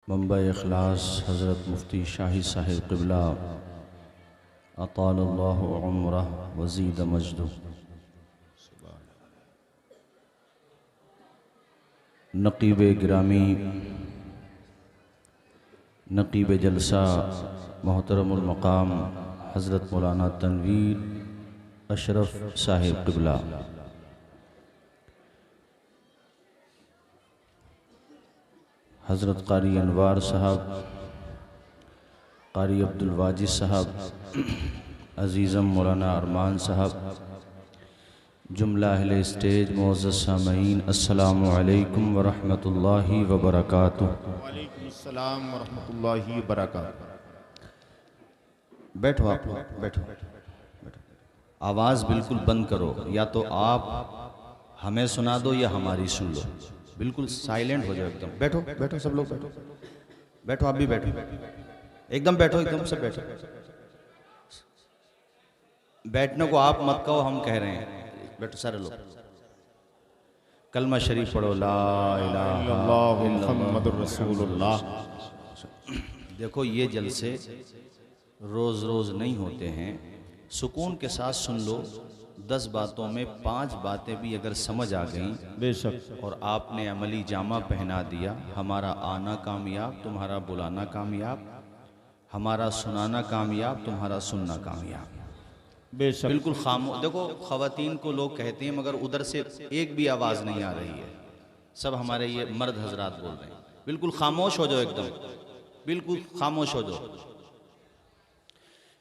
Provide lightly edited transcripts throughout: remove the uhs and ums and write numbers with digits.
Mamba इखलास हज़रत मुफ्ती शाही साहिब क़िबला अतालल्लाहु उम्रह वज़ीद मजदु। नक़ीब गिरामी नक़ीब जलसा मोहतरमुल मक़ाम हज़रत मौलाना तनवीर अशरफ साहिब क़िबला, हज़रत क़ारी अनवार साहब, क़ारी अब्दुल वाजिद साहब, अज़ीज़म मौलाना अरमान साहब, जुमला अहले स्टेज मुअज़्ज़ज़ सामईन, अस्सलामु अलैकुम व रहमतुल्लाहि व बरकातुहू। वालेकुम अस्सलाम व रहमतुल्लाहि व बरकातुहू। बैठो आप लोग, बैठो बैठो। आवाज़ बिल्कुल बंद करो, या तो आप हमें सुना दो या हमारी सुन लो। बिल्कुल साइलेंट हो जाओ एकदम। बैठो बैठो सब लोग बैठो बैठो, आप भी बैठो एकदम, बैठो एकदम सब बैठो। बैठने को आप मत कहो, हम कह रहे हैं बैठो सारे लोग। कलमा शरीफ पढ़ो, ला इलाहा इल्लल्लाह इल्लल्लाह मुहम्मदुर रसूलुल्लाह। देखो ये जलसे रोज़ रोज़ नहीं होते हैं, सुकून के साथ सुन लो। 10 बातों में 5 बातें भी अगर समझ आ गईं बेशक और आपने अमली जामा पहना दिया, हमारा आना कामयाब, तुम्हारा बुलाना कामयाब, हमारा सुनाना कामयाब, तुम्हारा सुनना कामयाब। बेशक बिल्कुल खामोश। देखो ख़वातीन को लोग कहते हैं मगर उधर से एक भी आवाज़ नहीं आ रही है, सब हमारे ये मर्द हजरात बोल रहे हैं। बिल्कुल खामोश हो जाओ एकदम, बिल्कुल खामोश हो जाओ।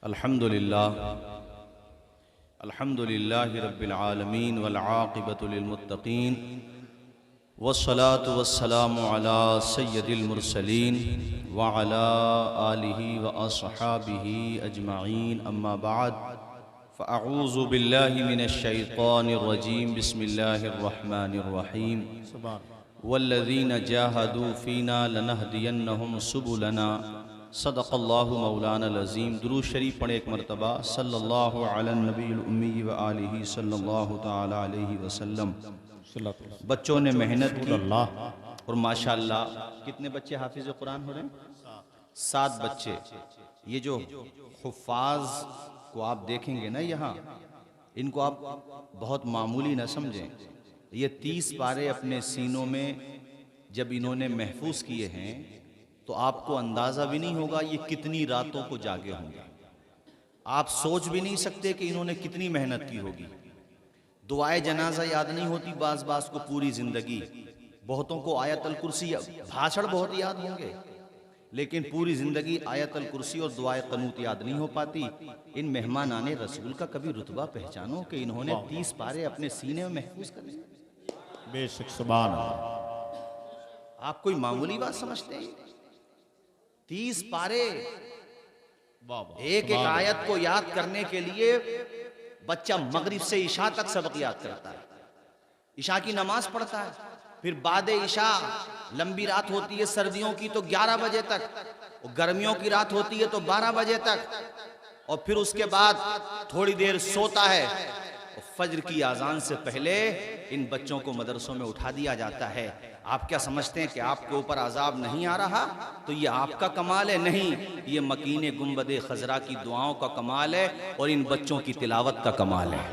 अल्हम्दुलिल्लाह अल्हम्दुलिल्लाहि रब्बिल आलमीन वल आक़िबतु लिल मुत्तक़ीन वस्सलातु वस्सलामु अला सय्यदिल मुरसलीन व अला आलिहि व अस्हाबिहि अजमाईन, अम्मा बाद फ़अऊज़ु बिल्लाहि मिनश शैतानिर रजीम, बिस्मिल्लाहिर रहमानिर रहीम। वल्लज़ीना जाहदू फ़ीना लनहदियन्नहुम सुबुलना, सदक़ल्लाहु मौलाना अज़ीम। दुरूद शरीफ पढ़े एक मरतबा, सल्लल्लाहु अलन नबील उम्मी व आलिहि सल्लल्लाहु तआला अलैहि वसल्लम। बच्चों ने मेहनत की और माशाअल्लाह कितने बच्चे हाफिज़ कुरान हो रहे हैं? 7 बच्चे। ये जो हुफ़ाज़ को आप देखेंगे ना यहाँ, इनको आप बहुत मामूली न समझें। ये 30 पारे अपने सीनों में जब इन्होंने महफूज किए हैं तो आपको अंदाज़ा भी नहीं होगा ये कितनी रातों को जागे होंगे। आप सोच भी नहीं सकते कि इन्होंने कितनी मेहनत की होगी। दुआए जनाजा याद नहीं होती बाज़ बाज़ को पूरी ज़िंदगी, बहुतों को आयतल कुर्सी, भाषण बहुत याद होंगे लेकिन पूरी ज़िंदगी आयतल कुर्सी और दुआए क़नूत याद नहीं हो पाती। इन मेहमानाने रसूल का कभी रुतबा पहचानो कि इन्होंने 30 पारे अपने सीने में महफूज कर लिए। बेशक सुभान अल्लाह। आप कोई मामूली बात समझते हैं? 30 पारे, एक एक आयत को याद करने के लिए बच्चा मगरिब से इशा तक सबक याद करता है, इशा की नमाज पढ़ता है, फिर बाद इशा लंबी रात होती है सर्दियों की तो 11 बजे तक, और गर्मियों की रात होती है तो 12 बजे तक, और फिर उसके बाद थोड़ी देर सोता है और फज्र की आज़ान से पहले इन बच्चों को मदरसों में उठा दिया जाता है। आप क्या समझते हैं कि आपके ऊपर अजाब नहीं आ रहा? तो ये आपका कमाल है? नहीं, ये मकीने गुंबदे खजरा की दुआओं का कमाल है और इन बच्चों की तिलावत का कमाल है।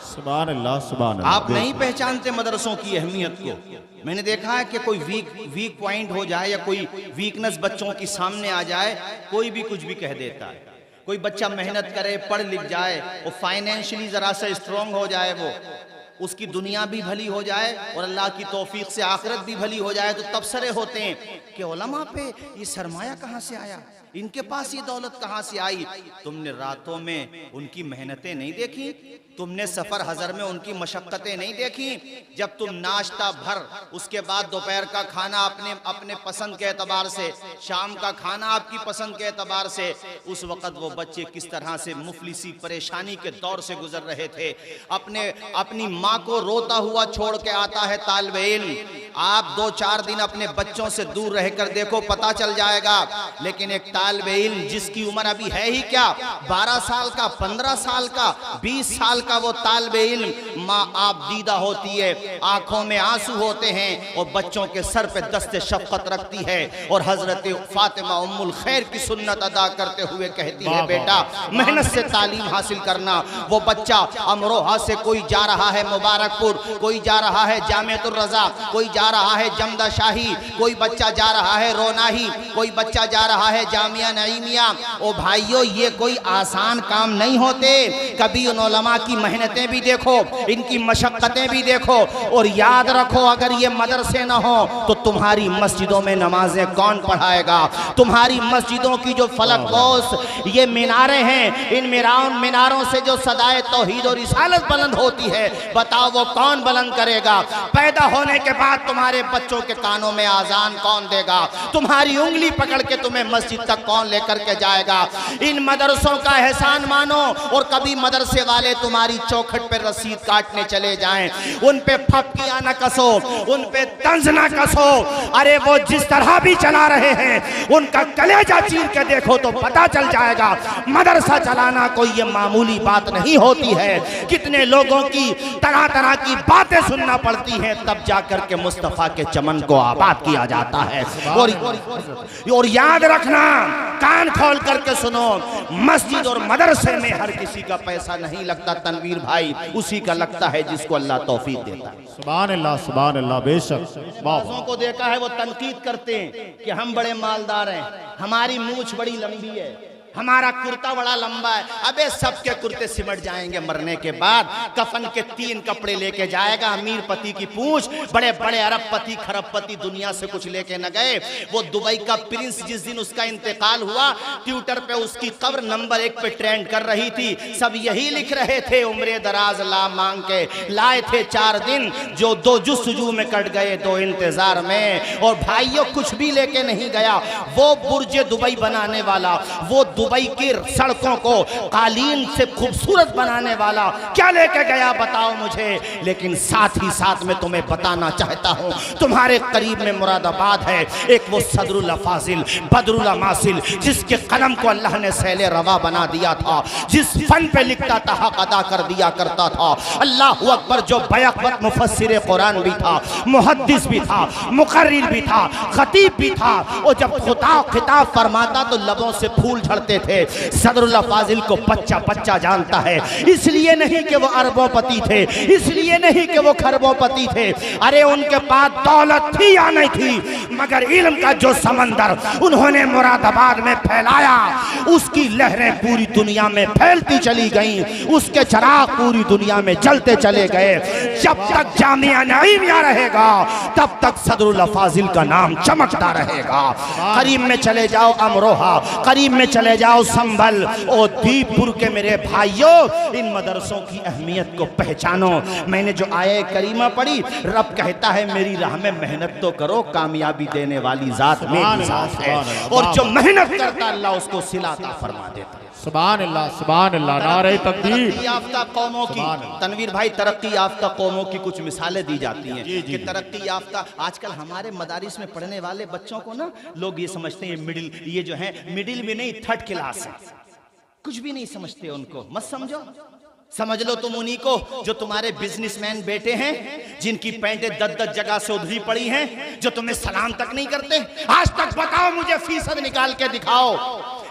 सुभान अल्लाह सुभान अल्लाह। आप नहीं पहचानते मदरसों की अहमियत को। मैंने देखा है कि कोई वीक पॉइंट हो जाए या कोई वीकनेस बच्चों की सामने आ जाए, कोई भी कुछ भी कह देता है। कोई बच्चा मेहनत करे, पढ़ लिख जाए और फाइनेंशियली जरा सा स्ट्रांग हो जाए, वो उसकी दुनिया भी भली हो जाए और अल्लाह की तौफीक से आखिरत भी भली हो जाए, तो तबसरे होते हैं कि उलमा पे ये सरमाया कहाँ से आया, इनके पास ये दौलत कहाँ से आई। तुमने रातों में उनकी मेहनतें नहीं देखी? तुमने सफर हजर में उनकी मशक्कतें नहीं देखी? जब तुम नाश्ता भर, उसके बाद दोपहर का खाना अपने अपने पसंद के एतबार से, शाम का खाना आपकी पसंद के एतबार से, उस वक़्त वो बच्चे किस तरह से मुफलिसी परेशानी के दौर से गुजर रहे थे। अपनी माँ को रोता हुआ छोड़ के आता है तालिबे इल्म। आप 2-4 दिन अपने बच्चों से दूर रहकर देखो, पता चल जाएगा। लेकिन एक तालिब इल्म जिसकी उम्र अभी है ही क्या 12 साल का, 15 साल का, 20 साल का, वो तालिब इल्म माँ आप दीदा होती है, आंखों में आंसू होते हैं और बच्चों के सर पे दस्ते शफकत रखती है और हजरत फातिमा उम्मुल खैर की सुन्नत अदा करते हुए कहती है बेटा मेहनत से तालीम हासिल करना। वो बच्चा अमरोहा से कोई जा रहा है मुबारकपुर, कोई जा रहा है जामिअतुर रज़ा, कोई जा रहा है जमदा शाही, कोई बच्चा जा रहा है रोनाही, कोई बच्चा जा रहा है जामिया नईमिया। ओ भाइयों ये कोई आसान काम नहीं होते। कभी उन उलमा की मेहनतें भी देखो, इनकी मशक्क़तें भी देखो और याद रखो अगर ये मदरसे न हो तो तुम्हारी मस्जिदों में नमाजें कौन पढ़ाएगा। तुम्हारी मस्जिदों की जो फलक ये मीनारें हैं, इन मीनारों से जो सदाए तौहीद और रिसालत बुलंद होती है बताओ वो कौन बुलंद करेगा। पैदा होने के बाद तुम्हारे बच्चों के कानों में आजान कौन देगा। तुम्हारी उंगली पकड़ के तुम्हें मस्जिद तक कौन लेकर के जाएगा। इन मदरसों का एहसान मानो और कभी मदरसे वाले तुम्हारी चौखट पर रसीद काटने चले जाएं, उन पे फप्तियां न कसो, उन पे तंज न कसो। अरे वो जिस तरह भी चला रहे हैं उनका कलेजा चीर के देखो तो पता चल जाएगा मदरसा चलाना कोई ये मामूली बात नहीं होती है। कितने लोगों की तरह तरह की बातें सुनना पड़ती हैं तब जाकर के मुस्तफा के चमन को आबाद किया जाता है। और याद रखना, कान खोल करके सुनो, मस्जिद और मदरसे में हर किसी का पैसा नहीं लगता तनवीर भाई, उसी का लगता है जिसको अल्लाह तौफीक देता है। सुभान अल्लाह, सुभान अल्लाह। बेशक बाज़ों को देखा है वो तनकीद करते हैं कि हम बड़े मालदार हैं, हमारी मूंछ बड़ी लंबी है, हमारा कुर्ता बड़ा लंबा है। अबे सबके कुर्ते सिमट जाएंगे मरने के बाद। कफन के 3 कपड़े लेके जाएगा। अमीर पति की पूंछ, बड़े बड़े अरबपति खरबपति दुनिया से कुछ लेके न गए। वो दुबई का प्रिंस जिस दिन उसका इंतकाल हुआ ट्विटर पे उसकी कब्र नंबर 1 पे ट्रेंड कर रही थी। सब यही लिख रहे थे उम्रे दराज ला मांग के लाए थे 4 दिन जो 2 जुस्तजू में कट गए 2 इंतजार में। और भाइयों कुछ भी लेके नहीं गया। वो बुर्ज दुबई बनाने वाला, वो दुबई की सड़कों को कालीन से खूबसूरत बनाने वाला क्या लेके गया बताओ मुझे। लेकिन साथ ही साथ में तुम्हें बताना चाहता हूं तुम्हारे करीब में मुरादाबाद है एक वो सदरुल फाजिल बदरुल मासिल जिसके कलम को अल्लाह ने सैले रवा बना दिया था, जिस फन पे लिखता था हक अदा कर दिया करता था। अल्लाह अकबर, जो बैक वक्त मुफस्सिर कुरान भी था, मुहद्दिस भी था, मुकर्रिर भी था, खतीब भी था। और जब खुदा खिताब फरमाता तो लबों से फूल झड़ते थे। सदरुल्लाह फाजिल को बच्चा बच्चा जानता है, इसलिए नहीं कि वो अरबोपति थे, इसलिए नहीं कि वो खरबोपति थे। अरे उनके पास दौलत थी या नहीं थी, मगर इल्म का जो समंदर उन्होंने मुरादाबाद में फैलाया उसकी लहरें पूरी दुनिया में फैलती चली गईं, उसके चिराग पूरी दुनिया में जलते चले गए। जब तक जामिया नईमिया रहेगा तब तक सदरुल्लाह फाजिल का नाम चमकता रहेगा। करीब में चले जाओ अमरोहा, करीब में चले जाओ संभल और दीपपुर के मेरे भाइयों, इन मदरसों की अहमियत को पहचानो। मैंने जो आये करीमा पढ़ी, रब कहता है मेरी राह में मेहनत तो करो, कामयाबी देने वाली जात मेरी जात है। और जो मेहनत करता अल्लाह उसको सिलाता फरमा देता है। सुभान अल्लाह, सुभान अल्लाह। नारे तकबीर। तरक्की याफ्ता कौमों की, तनवीर भाई, तरक्की याफ्ता कौमों की कुछ मिसालें दी जाती हैं कि तरक्की याफ्ता। आजकल हमारे मदारिस में पढ़ने वाले बच्चों को ना लोग ये समझते हैं मिडिल, ये जो है मिडिल में नहीं 3rd क्लास है, कुछ भी नहीं समझते उनको। मत समझो, समझ लो तुम उन्हीं को जो तुम्हारे बिजनेसमैन बेटे हैं, जिनकी पैंटें 10-10 जगह से उधरी पड़ी हैं, जो तुम्हें सलाम तक नहीं करते। आज तक बताओ मुझे, फीसद निकाल के दिखाओ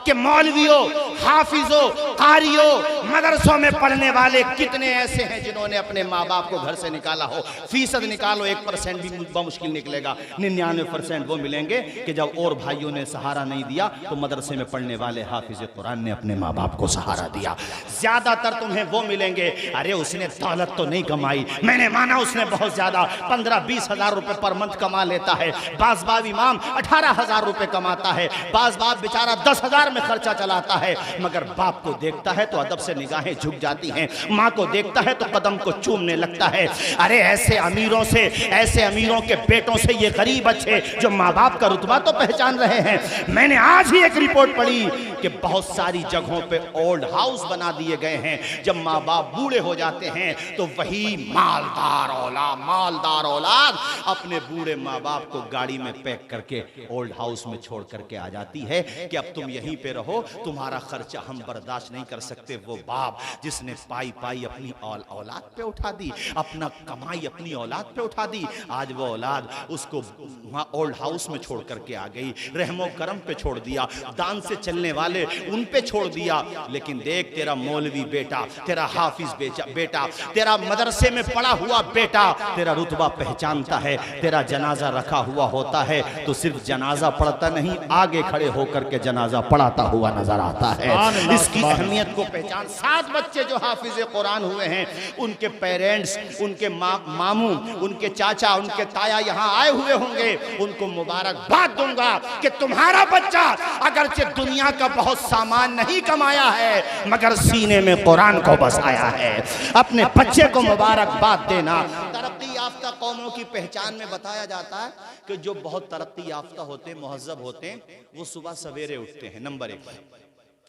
कि मौलवियों, हाफिजों, कारियों, मदरसों में पढ़ने वाले कितने ऐसे हैं जिन्होंने अपने माँ बाप को घर से निकाला हो। फीसद निकालो, 1% भी मुश्किल निकलेगा। 99% वो मिलेंगे कि जब और भाइयों ने सहारा नहीं दिया तो मदरसे में पढ़ने वाले हाफिज कुरान ने अपने माँ बाप को सहारा दिया। ज्यादातर तुम्हें वो मिलेंगे, अरे उसने दौलत तो नहीं कमाई, मैंने माना उसने बहुत ज्यादा 15-20 हजार रुपए पर मंथ कमा लेता है। बाज़ इमाम 18,000 रुपए कमाता है, बाज़ बेचारा 10,000 में खर्चा चलाता है, मगर बाप को देखता है तो अदब से निगाहें झुक जाती हैं, माँ को देखता है तो कदम को चूमने लगता है। अरे ऐसे अमीरों से, ऐसे अमीरों के बेटों से ये गरीब अच्छे जो माँ बाप का रुतबा तो पहचान रहे हैं। मैंने आज ही एक रिपोर्ट पढ़ी कि बहुत सारी जगहों पे ओल्ड हाउस बना दिए गए हैं। जब माँ बाप बूढ़े हो जाते हैं तो वही मालदार औलाद अपने बूढ़े माँ बाप को गाड़ी में पैक करके ओल्ड हाउस में छोड़ करके आ जाती है कि अब तुम यहीं पे रहो, तुम्हारा खर्चा हम बर्दाश्त नहीं कर सकते। वो बाप जिसने पाई अपनी औलाद पे उठा दी, अपना कमाई अपनी औलाद पे उठा दी, आज वो औलाद उसको वहाँ ओल्ड हाउस में छोड़ करके आ गई, रहमो करम पे छोड़ दिया, दान से चलने वाले उन पे छोड़ दिया। लेकिन देख तेरा मौलवी बेटा, तेरा हाफिज बेटा, तेरा मदरसे में पढ़ा हुआ बेटा तेरा रुतबा पहचानता है, तेरा जनाजा रखा हुआ होता है तो सिर्फ जनाजा पढ़ता नहीं, आगे खड़े होकर के जनाजा पढ़ाता हुआ नजर आता है। इसकी अहमियत को पहचान। 7 बच्चे जो हाफिज कुरान हुए हैं, उनके पेरेंट्स, उनके मामू, उनके चाचा, उनके ताया यहाँ आए हुए होंगे, उनको मुबारकबाद दूंगा कि तुम्हारा बच्चा अगरचे दुनिया का बहुत सामान नहीं कमाया है मगर सीने में कुरान को बसाया है। अपने बच्चे को मुबारकबाद देना। तरक्की याफ्ता कौमों की पहचान में बताया जाता है कि जो बहुत तरक्की याफ्ता होते हैं, मुहज्जब होते हैं, वो सुबह सवेरे उठते हैं, नंबर 1।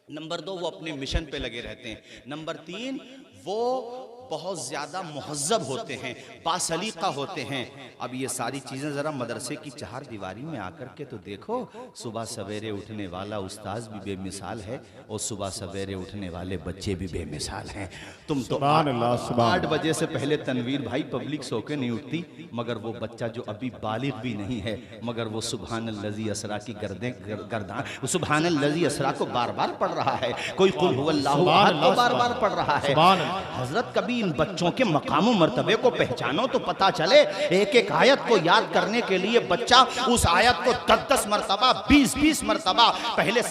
नंबर 2, वो अपने मिशन पे लगे रहते हैं। नंबर 3, वो बहुत ज्यादा मुहज्जब होते हैं, बासलीका होते हैं। अब ये सारी चीजें जरा मदरसे की 4 दीवारी में आकर के तो देखो। सुबह सवेरे उठने वाला उस्ताद भी बेमिसाल है और सुबह सवेरे उठने वाले बच्चे भी बेमिसाल हैं। तुम तो 8 बजे से पहले तनवीर भाई पब्लिक सो के नहीं उठती, मगर वो बच्चा जो अभी बालिग भी नहीं है मगर वो सुभानल्लज़ी असरा की गर्दान सुभानल्लज़ी असरा को बार बार पढ़ रहा है, कोई कुल हुवल्लाहु अहद को बार बार पढ़ रहा है। हजरत कभी इन बच्चों के मकाम मर्तबे को पहचानो तो पता चले। एक आयत को याद करने के लिए बच्चा उस आयत को 10-10 मरतबा, 20-20 मरतबा पहले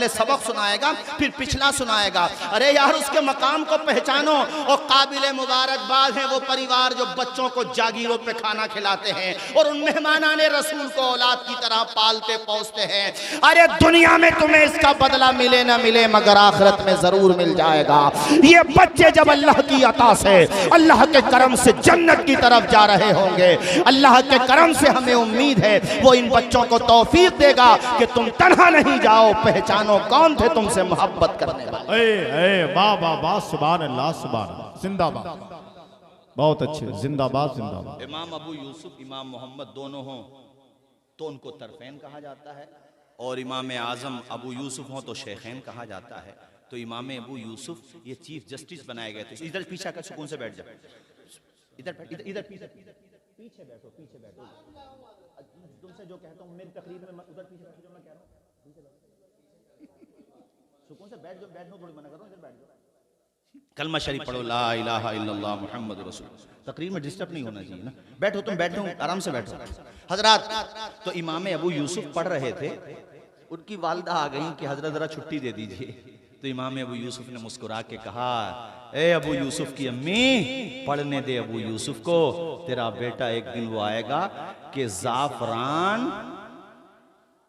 सबक सुनाएगा, फिर पिछला सुनाएगा। अरे यार, उसके मकाम को पहचानो। और काबिल मुबारकबाद है वो परिवार जो बच्चों को जागीरों पे खाना खिलाते हैं और उन मेहमानाने रसूल को औलाद की तरह पालते पोसते हैं। अरे दुनिया में तुम्हें इसका बदला मिले ना मिले मगर आखिरत में जरूर मिल जाएगा। ये बच्चे जब अल्लाह की अता से, अल्लाह के करम से जन्नत की तरफ जा रहे होंगे, अल्लाह के करम से हमें उम्मीद है वो इन बच्चों को तौफीक देगा कि तुम तन्हा नहीं जाओ, पहचानो कौन थे तुमसे मोहब्बत करने वाले। वाह वाह वाह, सुभान अल्लाह, सुभान अल्लाह, जिंदाबाद, बहुत अच्छे, जिंदाबाद जिंदाबाद। इमाम अबू यूसुफ, इमाम मोहम्मद दोनों हों तो उनको तरफैन कहा जाता है, और इमाम आजम अबू यूसुफ हों तो शेखैन कहा जाता है। तो इमाम अबू यूसुफ ये चीफ जस्टिस बनाए गए थे। इधर पीछे का सुकून से बैठ जाओ, इधर इधर इधर पीछे बैठो, पीछे बैठो। तुमसे जो कहता हूँ मेरी तकरीर में उधर पीछे बैठो, जो मैं कह रहा हूँ पीछे बैठो, सुकून से बैठ जाओ, बैठने थोड़ी मना करो, इधर बैठ जाओ। कलमा शरीफ पढ़ो, ला इलाहा इल्लल्लाह मुहम्मद रसूल। तकरीर में डिस्टर्ब नहीं होना चाहिए ना, बैठो, तुम बैठो, आराम से बैठो। हजरात, तो इमाम अबू यूसुफ पढ़ रहे थे, उनकी वालिदा आ गई कि हजरत जरा छुट्टी दे दीजिए। तो इमाम अबू यूसुफ ने मुस्कुरा के कहा, ए अबू यूसुफ की अम्मी, पढ़ने दे अबू यूसुफ को, तेरा बेटा एक दिन वो आएगा कि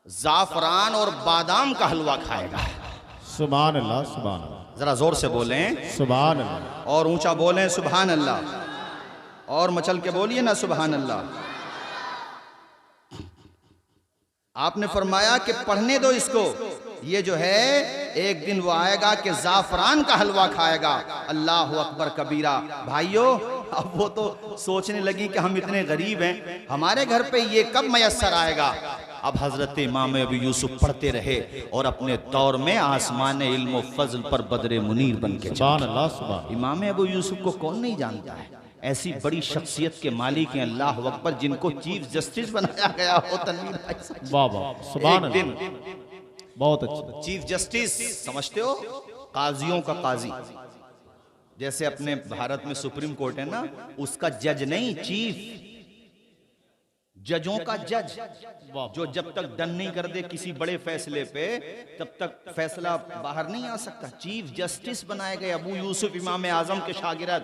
जाफरान और बादाम का हलवा खाएगा। सुभान अल्लाह, सुभान अल्लाह, जरा जोर से बोलें सुभान अल्लाह, और ऊंचा बोलें सुभान अल्लाह, और मचल के बोलिए ना सुभान अल्लाह। आपने फरमाया कि पढ़ने दो इसको, ये जो है एक दिन वो आएगा कि जाफरान का हलवा खाएगा। अल्लाह अकबर कबीरा। भाइयों, अब वो तो सोचने लगी कि हम इतने गरीब हैं, हमारे घर पे ये कब मयस्सर आएगा। अब हजरत इमाम अबू यूसुफ पढ़ते रहे और अपने दौर में आसमान इल्म व फजल पर बदरे मुनीर बन के सुभान अल्लाह, सुभान। इमाम अबू यूसुफ को कौन नहीं जानता है, ऐसी बड़ी शख्सियत के मालिक हैं अल्लाह अकबर, जिनको चीफ जस्टिस बनाया गया हो। तनवीर भाई, वाह वाह, सुभान अल्लाह, बहुत अच्छा। चीफ जस्टिस समझते हो, काजियों का काजी, जैसे अपने भारत में सुप्रीम कोर्ट है ना, उसका जज नहीं, चीफ, जजों का जज, जो जब तक डन नहीं कर दे किसी बड़े फैसले पे तब तक फैसला बाहर नहीं आ सकता। चीफ जस्टिस बनाए गए अबू यूसुफ इमाम आजम के शागिर्द।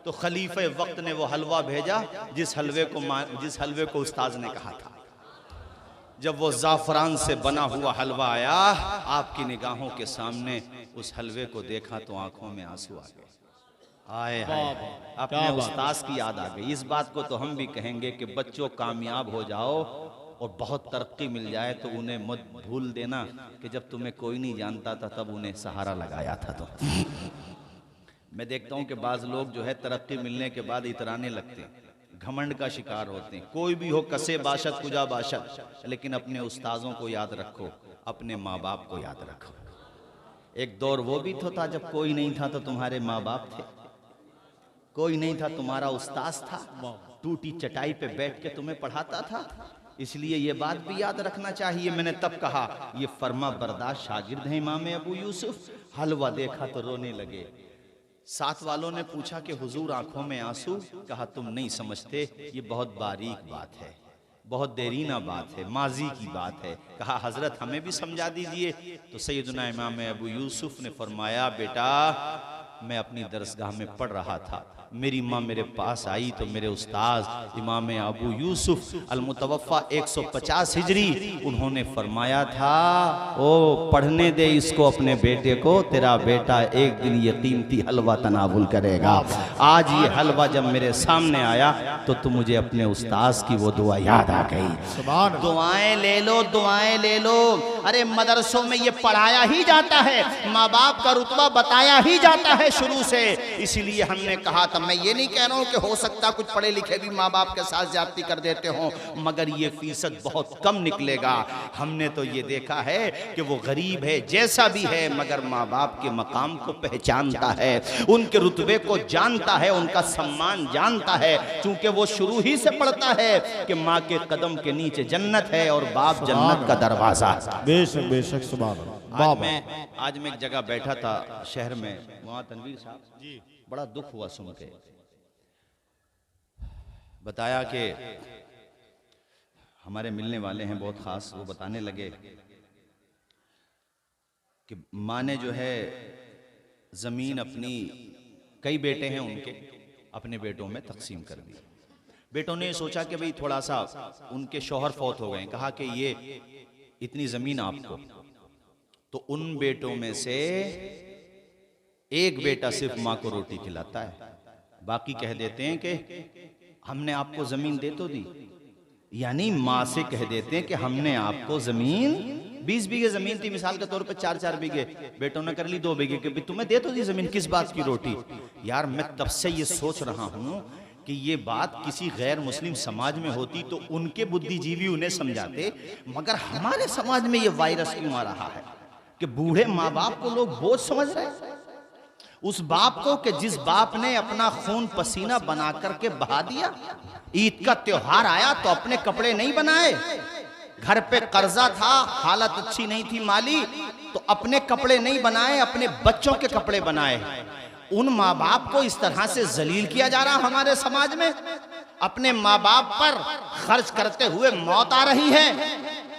तो खलीफे वक्त ने वो हलवा भेजा जिस हलवे को उस्ताद ने कहा था। जब वो जाफरान से बना हुआ हलवा आया, आपकी निगाहों के सामने उस हलवे को देखा तो आंखों में आंसू आ गए। आए हाय, अपने उस्ताद की याद आ गई। इस बात को तो हम भी कहेंगे कि बच्चों कामयाब हो जाओ और बहुत तरक्की मिल जाए तो उन्हें मत भूल देना कि जब तुम्हें कोई नहीं जानता था तब उन्हें सहारा लगाया था। तो मैं देखता हूं कि बाज लोग जो है तरक्की मिलने के बाद इतराने लगते हैं, घमंड का शिकार होते हैं। कोई भी हो, कसे बाशत कुजा बाशत, लेकिन अपने उस्ताजों को याद रखो, अपने माँ बाप को याद रखो। एक दौर वो भी तो था जब कोई नहीं था तो तुम्हारे माँ बाप थे, कोई नहीं था तुम्हारा उस्ताद था, टूटी चटाई पे बैठ के तुम्हें पढ़ाता था। इसलिए ये बात भी याद रखना चाहिए। मैंने तब कहा ये फर्मा बर्दाश्त शागिर्द हैं इमाम अबू यूसुफ। हलवा देखा तो रोने लगे। साथ वालों ने पूछा कि हुजूर आंखों में आंसू? कहा तुम नहीं समझते, ये बहुत बारीक बात है, बहुत देरीना बात है, माजी की बात है। कहा हजरत हमें भी समझा दीजिए। तो सैयदना इमाम अबू यूसुफ ने फरमाया बेटा मैं अपनी दरसगाह में पढ़ रहा था, मेरी माँ मेरे पास आई तो मेरे उस्ताद इमाम अबू यूसुफ अलमुतवफ़ा 150 हिजरी, उन्होंने फरमाया था ओ पढ़ने दे इसको अपने बेटे को, तेरा बेटा एक दिन ये कीमती हलवा तनावुल करेगा। आज ये हलवा जब मेरे सामने आया तो मुझे अपने उस्ताद की वो दुआ याद आ गई। दुआएं ले लो, दुआएं ले लो। अरे मदरसों में ये पढ़ाया ही जाता है, माँ बाप का रुतबा बताया ही जाता है शुरू से। इसीलिए हमने कहा था, मैं ये नहीं कह रहा हूं कि हो सकता कुछ पढ़े लिखे भी माँ बाप के साथ ज्यादती कर देते हो, मगर ये फीसद बहुत कम निकलेगा। हमने तो ये देखा है कि वो गरीब है जैसा भी है, मगर माँ बाप के मकाम को पहचानता है, उनके रुतबे को जानता है, उनका सम्मान जानता है। चूंकि वो शुरू ही से पढ़ता है कि माँ के कदम के नीचे जन्नत है और बाप जन्नत का दरवाजा। बेशक बेशक सुभान अल्लाह। आज मैं एक जगह बैठा था शहर में, वहाँ तनवीर साहब जी बड़ा दुख हुआ सुन के। बताया कि हमारे मिलने वाले हैं बहुत खास, वो बताने लगे कि माँ ने जो है जमीन अपनी, कई बेटे हैं उनके, अपने बेटों में तकसीम कर दी। बेटों ने सोचा कि भाई थोड़ा सा, उनके शौहर फौत हो गए, कहा कि ये इतनी जमीन आपको। तो उन बेटों में से एक बेटा सिर्फ माँ को रोटी खिलाता है, बाकी कह देते हैं कि हमने आपको जमीन दे तो दी, यानी माँ से कह देते हैं कि हमने आपको जमीन, 20 बीघे जमीन थी मिसाल के तौर पे, 4-4 बीघे बेटों ने कर ली 2 बीघे के, तुम्हें दे तो दी जमीन, किस बात की रोटी। यार मैं तब से ये सोच रहा हूं कि ये बात किसी गैर मुस्लिम समाज में होती तो उनके बुद्धिजीवी उन्हें समझाते, मगर हमारे समाज में ये वायरस क्यों आ रहा है कि बूढ़े माँ बाप को लोग बोझ समझ रहे हैं। उस बाप को कि जिस बाप ने अपना खून पसीना बना करके बहा दिया, ईद का त्योहार आया तो अपने कपड़े नहीं बनाए, घर पे कर्जा था, हालत अच्छी नहीं थी माली, तो अपने कपड़े नहीं बनाए, अपने बच्चों के कपड़े बनाए। उन माँ बाप को इस तरह से जलील किया जा रहा हमारे समाज में। अपने माँ बाप पर खर्च करते हुए मौत आ रही है,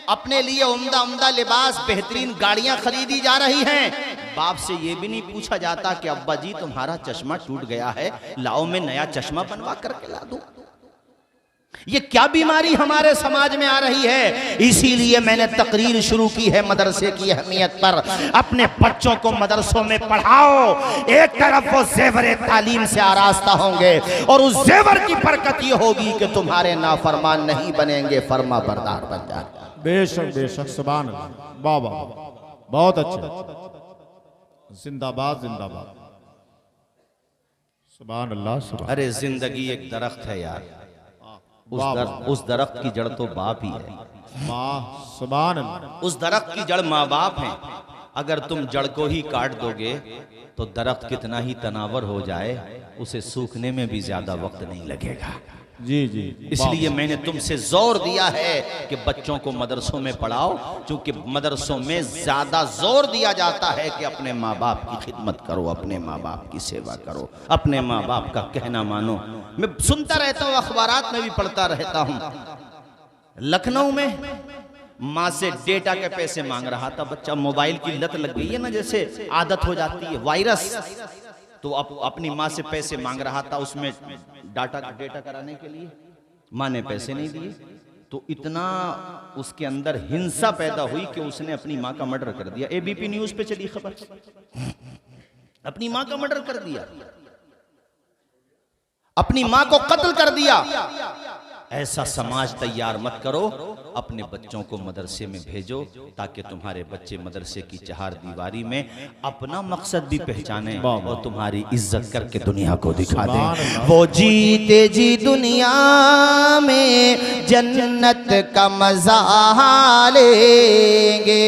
अपने लिए उम्दा उम्दा लिबास, बेहतरीन गाड़ियां खरीदी जा रही हैं। बाप से ये भी नहीं पूछा जाता कि अब्बा जी तुम्हारा चश्मा टूट गया है, लाओ मैं नया चश्मा बनवा करके ला दूं। ये क्या बीमारी हमारे समाज में आ रही है। इसीलिए मैंने तकरीर शुरू की है मदरसे की अहमियत पर। अपने बच्चों को मदरसों में पढ़ाओ, एक तरफ वो ज़ेवर तालीम से आरास्ता होंगे और उस ज़ेवर की बरकत ये होगी कि तुम्हारे नाफरमान नहीं बनेंगे, फर्मा बरदार बन जाएंगे। बेशक बेशक सुभान अल्लाह, बाबा बहुत अच्छा, जिंदाबाद जिंदाबाद, सुभान अल्लाह सुभान। अरे जिंदगी एक दरख्त है यार, उस दरख्त की जड़ तो बाप ही है। माँ सुभान अल्लाह, उस दरख्त की जड़ माँ बाप है। अगर तुम जड़ को ही काट दोगे तो दरख्त कितना ही तनावर हो जाए, उसे सूखने में भी ज्यादा वक्त नहीं लगेगा। जी जी, इसलिए मैंने तुमसे जोर दिया है कि बच्चों को मदरसों में पढ़ाओ, क्योंकि मदरसों में ज्यादा जोर दिया जाता है कि अपने माँ बाप की खिदमत करो, अपने माँ बाप की सेवा करो, अपने माँ बाप का कहना मानो। मैं सुनता रहता हूँ, अखबारात में भी पढ़ता रहता हूँ, लखनऊ में माँ से डेटा के पैसे मांग रहा था बच्चा। मोबाइल की लत लग गई है ना, जैसे आदत हो जाती है, वायरस। तो अपनी माँ से पैसे मांग रहा था, उसमें डेटा कराने के लिए। माँ ने पैसे नहीं दिए, तो इतना उसके अंदर हिंसा पैदा हुई कि उसने अपनी मां का मर्डर कर दिया। एबीपी न्यूज पे चली खबर, अपनी मां का मर्डर कर दिया, अपनी मां को कत्ल कर दिया। ऐसा समाज तैयार मत करो, अपने बच्चों को मदरसे में भेजो ताकि तुम्हारे बच्चे मदरसे की चार दीवारी में अपना मकसद भी पहचाने और तुम्हारी इज्जत करके दुनिया को दिखा दें। वो जीते जी दुनिया में जन्नत का मजा लेंगे,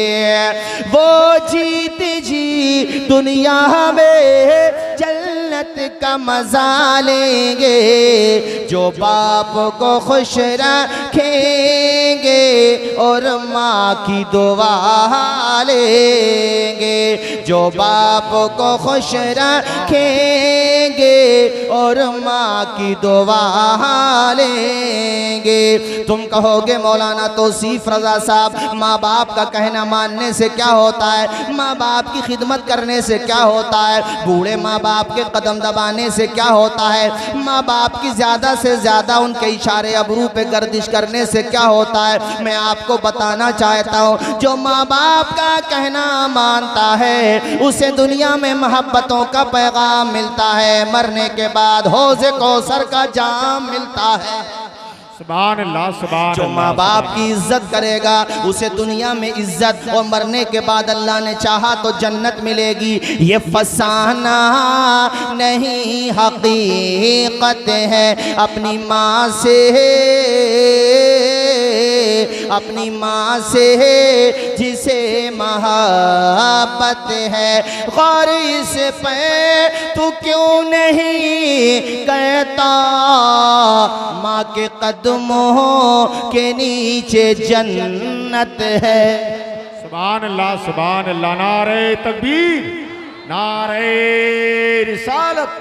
वो जीते जी दुनिया में जन्नत का मजा लेंगे, जो बाप को खुश रखेंगे और माँ की दुआ लेंगे, जो बाप को खुश रखेंगे और माँ की दुआ लेंगे। तुम कहोगे मौलाना तौसीफ रजा साहब, माँ बाप का कहना मानने से क्या होता है, माँ बाप की खिदमत करने से क्या होता है, बूढ़े माँ बाप के कदम दबाने से क्या होता है, माँ बाप की ज़्यादा से ज़्यादा उनके इशारे अबरू पे गर्दिश करने से क्या होता है। मैं आपको बताना चाहता हूँ, जो माँ बाप का कहना मानता है उसे दुनिया में मोहब्बतों का पैगाम मिलता है, मरने के बाद हौज़े कौसर का जाम मिलता है। सुभान अल्लाह, सुभान जो माँ बाप की इज्जत करेगा उसे दुनिया में इज्जत और मरने के बाद अल्लाह ने चाहा तो जन्नत मिलेगी। ये फसाना नहीं हकीकत है, अपनी माँ से, अपनी माँ से जिसे मोहब्बत है, गौर इस पे तू क्यों नहीं कहता, माँ के कदमों के नीचे जन्नत है। सुभान अल्लाह, सुभान अल्लाह। नारे तकबीर, नारे रिसालत,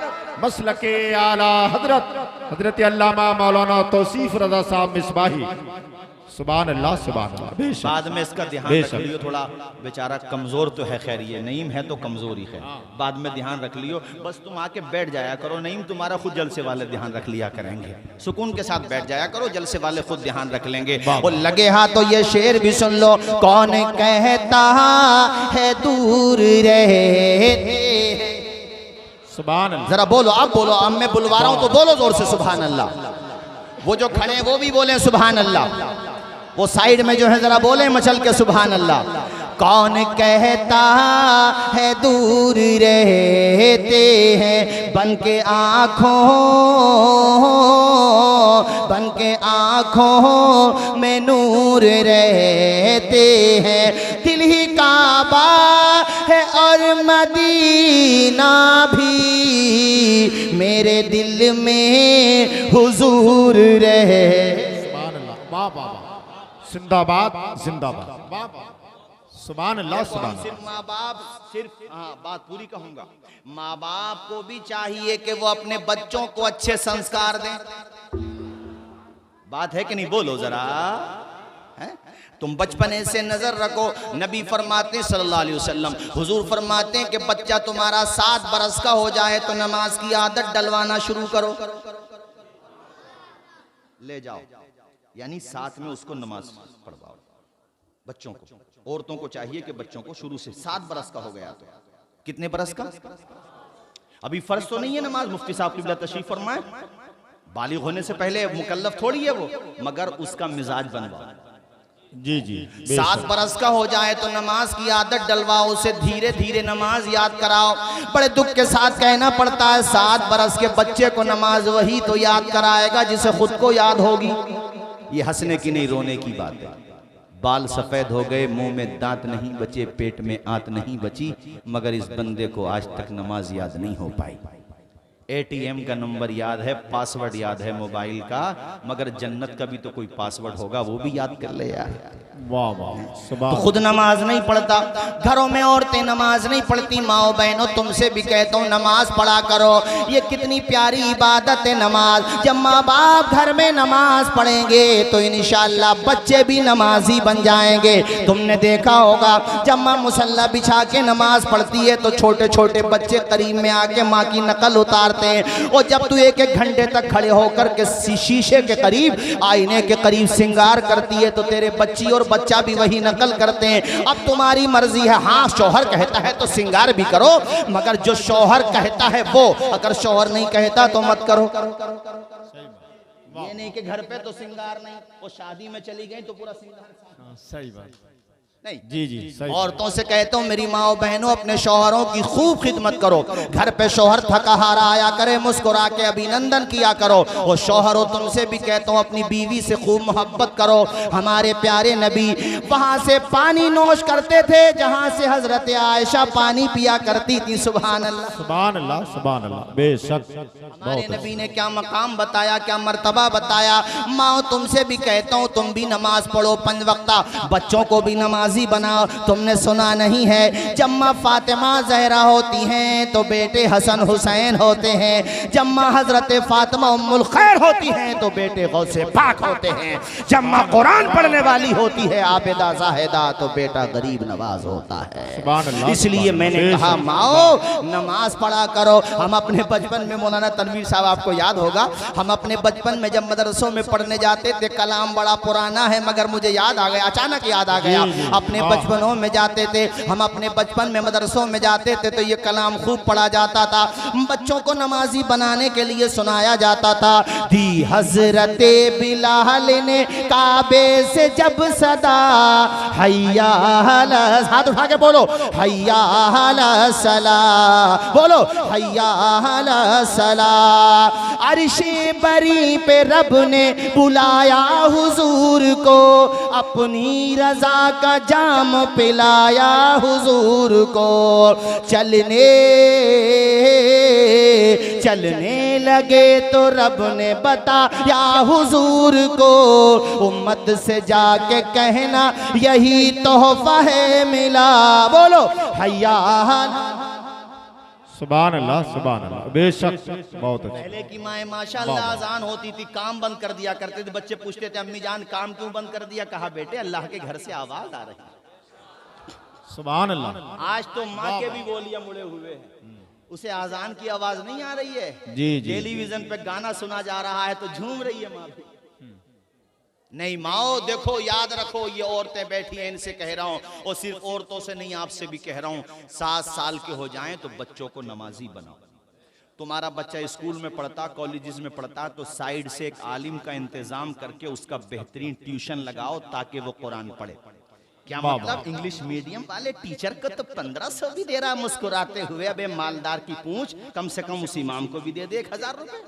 मसलके आला हजरत अल्लामा मौलाना तौसीफ रजा साहब मिसबाही। सुभान अल्लाह, सुभान अल्लाह। बाद में इसका ध्यान रख लियो, थोड़ा बेचारा कमजोर तो है, खैर ये नईम है तो कमजोरी है, बाद में ध्यान रख लियो। बस तुम आके बैठ जाया करो, नईम तुम्हारा खुद जलसे वाले ध्यान रख लिया करेंगे, सुकून के साथ बैठ जाया करो, जलसे वाले खुद ध्यान रख लेंगे। और लगे हाथ तो ये शेर भी सुन लो, कौन कहता है दूर रहे, सुभान अल्लाह। जरा बोलो, आप बोलो, अब मैं बुलवा रहा हूं तो बोलो जोर से सुभान अल्लाह। वो जो खड़े हैं वो भी बोले सुभान अल्लाह, वो साइड में जो है जरा बोले मचल के सुभान अल्लाह। कौन कहता है दूर रहते हैं, बन के आँखों में नूर रहते हैं, दिल ही काबा है और मदीना भी मेरे दिल में हुजूर रहे। सुभान अल्लाह, वाह वाह वाह, जिंदाबाद जिंदाबाद, सुभान अल्लाह, सुभान अल्लाह। सिर्फ माँ बाप, सिर्फ बात पूरी कहूंगा, माँ बाप को भी चाहिए कि वो अपने बच्चों को अच्छे संस्कार दें। बात है कि नहीं, बोलो जरा, है? तुम बचपने से नजर रखो, नबी फरमाते हैं सल्लल्लाहु अलैहि वसल्लम, हुजूर फरमाते हैं कि बच्चा तुम्हारा 7 बरस का हो जाए तो नमाज की आदत डलवाना शुरू करो, ले जाओ, यानी साथ में उसको नमाज पढ़वाओ बच्चों को। औरतों को चाहिए कि बच्चों को शुरू से 7 बरस का हो गया तो, कितने बरस का, अभी फर्ज तो नहीं है नमाज, मुफ्ती साहब क़िबला तशरीफ फरमाए, बालिग होने से पहले मुकल्लफ थोड़ी है वो, मगर उसका मिजाज बनवाओ। जी जी, 7 बरस का हो जाए तो नमाज की आदत डलवाओ, उसे धीरे धीरे नमाज याद कराओ। बड़े दुख के साथ कहना पड़ता है 7 बरस के बच्चे को नमाज वही तो याद कराएगा जिसे खुद को याद होगी। ये हंसने की नहीं, रोने की बात है। बाल सफेद हो गए, मुंह में दांत नहीं बचे, पेट में आंत नहीं बची, मगर इस बंदे को आज तक नमाज याद नहीं हो पाई। ATM का नंबर याद है, पासवर्ड याद है मोबाइल का, मगर जन्नत का भी तो कोई पासवर्ड होगा, वो भी याद कर ले यार। वाह वाह, तो खुद नमाज नहीं पढ़ता, घरों में औरतें नमाज नहीं पढ़ती, माओ बहनों तुमसे भी कहता हूँ नमाज पढ़ा करो। ये कितनी प्यारी इबादत है नमाज। जब माँ बाप घर में नमाज पढ़ेंगे तो इंशाअल्लाह बच्चे भी नमाजी बन जाएंगे। तुमने देखा होगा जब माँ मुसल्ला बिछा के नमाज पढ़ती है तो छोटे छोटे बच्चे करीब में आके माँ की नकल उतार करते हैं। और जब तू एक एक घंटे तक खड़े होकर के शीशे के करीब, आईने के करीब श्रृंगार करती है तो तेरे बच्ची और बच्चा भी वही नकल करते हैं। अब तुम्हारी मर्जी है, हाँ शौहर कहता है तो श्रृंगार भी करो, मगर जो शौहर कहता है वो, अगर शौहर नहीं कहता तो मत करो। ये नहीं कि घर पे तो श्रृंगार नहीं, वो शादी में चली गई तो पूरा श्रृंगार। सही बात नहीं जी जी सही। औरतों से कहता हूँ मेरी माँ बहनों, अपने शौहरों की खूब खिदमत करो। घर पे शौहर थका हारा आया करे, मुस्कुरा के अभिनंदन किया करो। और शौहरों तुमसे भी कहता हूँ अपनी बीवी से खूब मोहब्बत करो। हमारे प्यारे नबी वहां से पानी नोश करते थे जहां से हजरत आयशा पानी पिया करती थी। सुभान अल्लाह सुभान अल्लाह सुभान अल्लाह। बेशक हमारे नबी ने क्या मकाम बताया, क्या मर्तबा बताया। माँ तुमसे भी कहता हूँ तुम भी नमाज पढ़ो 5 वक्ता, बच्चों को भी नमाजी बनाओ। तुमने सुना नहीं है जब माँ फातिमा जहरा होती हैं तो बेटे हसन हुसैन होते हैं, जब माँ हजरत फातिमा उम्मुल खैर होती हैं तो बेटे गौसे पाक होते हैं, जब माँ कुरान पढ़ने वाली होती है आबिदा जाहिदा तो बेटा गरीब नवाज होता है। इसलिए मैंने कहा माओ नमाज पढ़ा करो। हम अपने बचपन में, मौलाना तनवीर साहब आपको याद होगा, हम अपने बचपन में जब मदरसों में पढ़ने जाते थे, कलाम बड़ा पुराना है मगर मुझे याद आ गया, अचानक याद आ गया। अपने बचपनों में जाते थे हम, अपने बचपन में मदरसों में जाते थे तो ये कलाम खूब पढ़ा जाता था। बच्चों को नमाजी बनाने के लिए सुनाया जाता था। दी हजरते बिलाल ने काबे से जब सदा, हैया हाथ उठा के बोलो हैया सला, बोलो हैया सला। अर्शे बरी पे रब ने बुलाया हुजूर को, अपनी रजा का जाम पिलाया हुजूर को। चलने लगे तो रब ने बताया हुजूर को, उम्मत से जाके कहना यही तोहफा है मिला। बोलो हैया सुभान अल्लाह सुभान अल्लाह। बेशक बहुत अच्छा। पहले की माए माशाअल्लाह अजान होती थी काम बंद कर दिया करते थे। बच्चे पूछते थे अम्मी जान काम क्यों बंद कर दिया? कहा बेटे अल्लाह के घर से आवाज आ रही है। सुभान अल्लाह। आज तो माँ के भी बोलियां मुड़े हुए हैं, उसे आजान की आवाज नहीं आ रही है। जी जी। टेलीविजन पे गाना सुना जा रहा है तो झूम रही है माँ भी। नहीं माओ देखो याद रखो, ये औरतें बैठी हैं इनसे कह रहा हूँ, और सिर्फ औरतों से नहीं आपसे भी कह रहा हूँ, 7 साल के हो जाएं तो बच्चों को नमाजी बनाओ। तुम्हारा बच्चा स्कूल में पढ़ता, कॉलेजेस में पढ़ता तो साइड से एक आलिम का इंतजाम करके उसका बेहतरीन ट्यूशन लगाओ ताकि वो कुरान पढ़े। क्या मतलब? इंग्लिश मीडियम वाले टीचर को तो 1500 भी दे रहा मुस्कुराते हुए, अबे मालदार की पूंछ, कम से कम उस इमाम को भी दे दे 1000 रुपए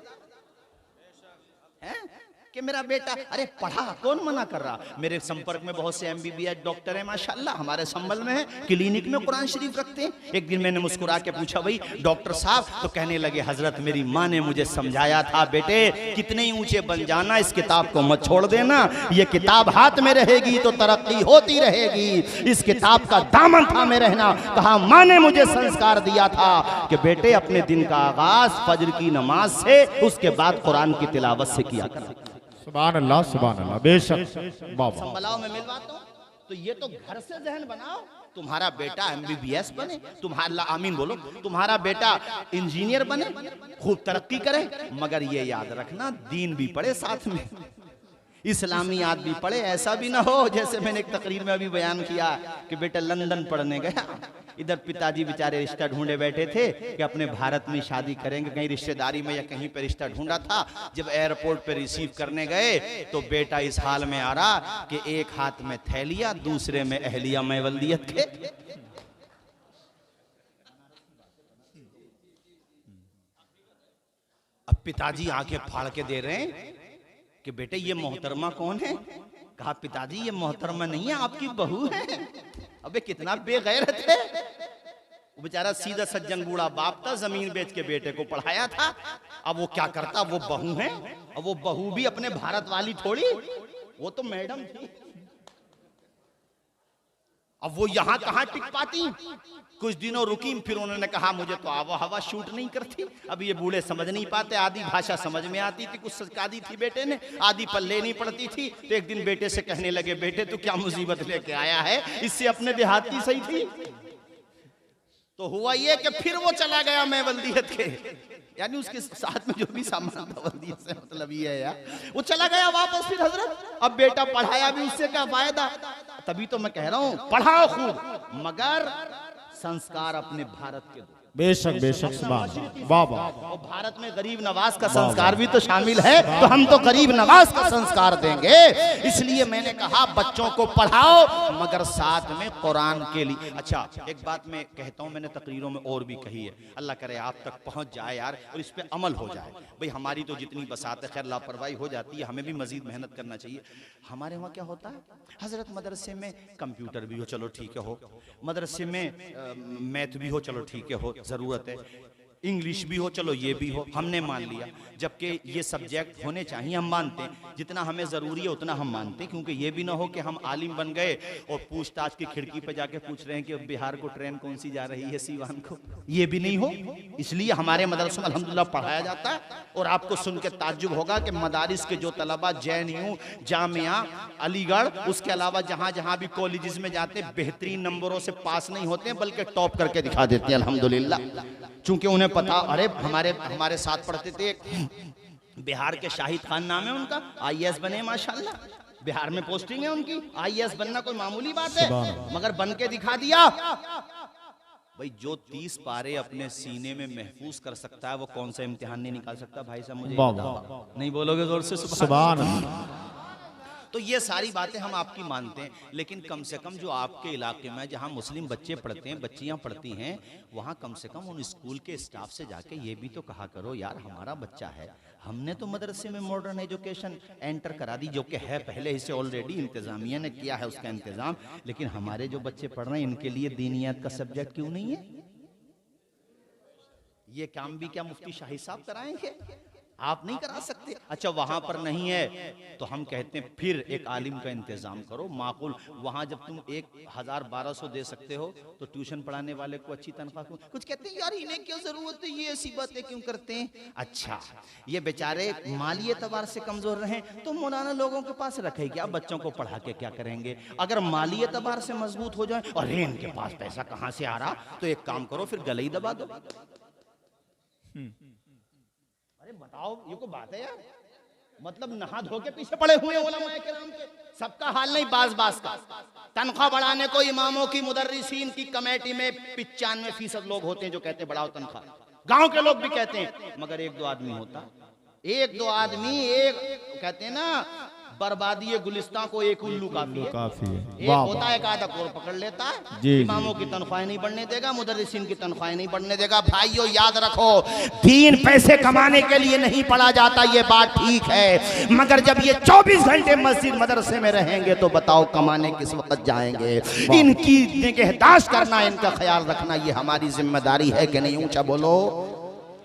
कि मेरा बेटा अरे पढ़ा, कौन मना कर रहा। मेरे संपर्क में बहुत से MBBS डॉक्टर हैं माशाल्लाह, हमारे संभल में है, क्लिनिक में कुरान शरीफ रखते हैं। एक दिन मैंने मुस्कुरा के पूछा भाई डॉक्टर साहब, तो कहने लगे हजरत मेरी माँ ने मुझे समझाया था बेटे कितने ही ऊंचे बन जाना, इस किताब को मत छोड़ देना, ये किताब हाथ में रहेगी तो तरक्की होती रहेगी, इस किताब का दामन थामे रहना। कहा माँ ने मुझे संस्कार दिया था कि बेटे अपने दिन का आगाज फजर की नमाज से, उसके बाद कुरान की तिलावत से किया कर। सुभान अल्लाह सुभान अल्लाह। बेशक संभलाओ में मिलवाता हूँ, तो ये तो घर से जहन बनाओ। तुम्हारा बेटा MBBS बने, तुम्हारा आमीन बोलो, तुम्हारा बेटा इंजीनियर बने, खूब तरक्की करे, मगर ये याद रखना दीन भी पढ़े साथ में, इस्लामियात भी पढ़े। ऐसा भी ना हो जैसे मैंने एक तकरीर में अभी बयान किया कि बेटा लंदन पढ़ने गया, इधर पिताजी बेचारे रिश्ता ढूंढे बैठे थे कि अपने भारत में शादी करेंगे, कहीं रिश्तेदारी में या कहीं पे रिश्ता ढूंढा था। जब एयरपोर्ट पे रिसीव करने गए तो बेटा इस हाल में आ रहा कि एक हाथ में थैलिया, दूसरे में अहलिया मैवल्दियत के। अब पिताजी आंखें फाड़ के दे रहे हैं कि बेटे ये मोहतरमा कौन है? कहा पिताजी ये मोहतरमा नहीं है, आपकी बहू है। अबे कितना बेगैरत है वो बेचारा, सीधा सज्जन बूढ़ा बाप था, जमीन बेच के बेटे को पढ़ाया था। अब वो क्या करता, वो बहू है, अब वो बहू भी अपने भारत वाली थोड़ी, वो तो मैडम थी। अब वो यहाँ कहाँ टिक पाती, कुछ दिनों रुकी, फिर उन्होंने कहा मुझे तो आवा हवा शूट नहीं करती। अब ये बूढ़े समझ नहीं पाते, आधी भाषा समझ में आती थी, कुछ सिखा दी थी बेटे ने, आधी पल्ले नहीं पड़ती थी। तो एक दिन बेटे से कहने लगे बेटे तू क्या मुसीबत लेके आया है, इससे अपने देहाती सही थी। तो हुआ ये कि फिर वो चला गया मैं बल्दियत के, यानी उसके साथ में जो भी सामान था बल्दियत से मतलब ये है यार, वो चला गया वापस फिर हजरत। अब बेटा पढ़ाया भी उससे क्या फायदा, तभी तो मैं कह रहा हूँ पढ़ाओ खूब मगर संस्कार अपने भारत के दो। बेशक बेशक सुभान वाह वाह। और भारत में गरीब नवाज का संस्कार भी तो शामिल है, तो हम तो गरीब नवाज का संस्कार देंगे। इसलिए मैंने कहा बच्चों को पढ़ाओ मगर साथ में कुरान के लिए। अच्छा एक बात मैं कहता हूँ, मैंने तकरीरों में और भी कही है, अल्लाह करे आप तक पहुँच जाए यार और इस पर अमल हो जाए। भाई हमारी तो जितनी बसात है खैर लापरवाही हो जाती है, हमें भी मजीद मेहनत करना चाहिए। हमारे वहाँ क्या होता है हजरत, मदरसे में कंप्यूटर भी हो चलो ठीक है हो, मदरसे में मैथ भी हो चलो ठीक है हो, जरूरत है इंग्लिश भी हो चलो ये भी हो, हमने मान लिया। जबकि ये सब्जेक्ट होने चाहिए, हम मानते हैं जितना हमें ज़रूरी है उतना हम मानते हैं, क्योंकि ये भी ना हो कि हम आलिम बन गए और पूछताछ की खिड़की पे जाके पूछ रहे हैं कि बिहार को ट्रेन कौन सी जा रही है सीवान को, ये भी नहीं हो। इसलिए हमारे मदरसों में अल्हम्दुलिल्लाह पढ़ाया जाता है। और आपको सुन के ताज्जुब होगा कि मदारिस के जो तलबा JNU, जामिया, अलीगढ़, उसके अलावा जहाँ जहाँ भी कॉलेजेस में जाते हैं बेहतरीन नंबरों से पास नहीं होते हैं बल्कि टॉप करके दिखा देते हैं अल्हम्दुलिल्लाह। चूंकि उन्हें पता, अरे हमारे साथ पढ़ते थे बिहार के शाहिद खान नाम है उनका, IAS बने माशाल्लाह, बिहार में पोस्टिंग है उनकी। IAS बनना कोई मामूली बात है, मगर बन के दिखा दिया। भाई जो 30 पारे अपने सीने में महफूज कर सकता है वो कौन सा इम्तिहान नहीं निकाल सकता भाई साहब, मुझे नहीं बोलोगे जोर से सुभान अल्लाह। तो ये सारी बातें हम आपकी मानते हैं, लेकिन कम से कम जो आपके इलाके में जहाँ मुस्लिम बच्चे पढ़ते हैं, बच्चियाँ पढ़ती हैं, वहाँ कम से कम उन स्कूल के स्टाफ से जाके ये भी तो कहा करो यार हमारा बच्चा है, हमने तो मदरसे में मॉडर्न एजुकेशन एंटर करा दी, जो कि है पहले से ऑलरेडी इंतजामिया ने किया है उसका इंतजाम, लेकिन हमारे जो बच्चे पढ़ रहे हैं इनके लिए दीनियात का सब्जेक्ट क्यों नहीं है? ये काम भी क्या मुफ्ती शाही साहब कराएंगे? आप नहीं करा सकते। अच्छा वहां पर नहीं है तो हम कहते हैं फिर एक आलिम का इंतजाम करो माकूल। वहां जब तुम 1000-1200 दे सकते हो तो ट्यूशन पढ़ाने वाले को अच्छी तनख्वाह क्यों? कुछ कहते हैं यार इन्हें क्या जरूरत है, ये ऐसी बातें क्यों करते हैं? अच्छा ये बेचारे माली एतबार से कमजोर रहे तो मौलाना लोगों के पास रखे क्या, बच्चों को पढ़ा के क्या करेंगे? अगर माली एतबार से मजबूत हो जाए और इनके पास पैसा कहां से आ रहा, तो एक काम करो फिर गले ही दबा दो। अरे बताओ ये को बात है यार, मतलब नहा धो के पीछे पड़े हुए उलमाए किराम के, सबका हाल नहीं बास का। तनख्वाह बढ़ाने को इमामों की, मुदर्रिसीन की कमेटी में 95% लोग होते हैं जो कहते हैं बढ़ाओ तनख्वाह, गांव के लोग भी कहते हैं, मगर 1-2 आदमी होता, 1-2 आदमी, एक कहते हैं ना बर्बादी गुलिस्तान को एक उल्लू काफी है। एक होता है एक आधा कोर पकड़ लेता है, इमामों की तनख्वाह नहीं बढ़ने देगा, मुदर्रिसीन की तनख्वाह नहीं बढ़ने देगा। भाइयों याद रखो दीन पैसे कमाने के लिए नहीं पढ़ा जाता, ये बात ठीक है, मगर जब ये 24 घंटे मस्जिद मदरसे में रहेंगे तो बताओ कमाने किस वक्त जाएंगे? इनकी निगहदाश्त करना, इनका ख्याल रखना ये हमारी जिम्मेदारी है कि नहीं? ऊंचा बोलो,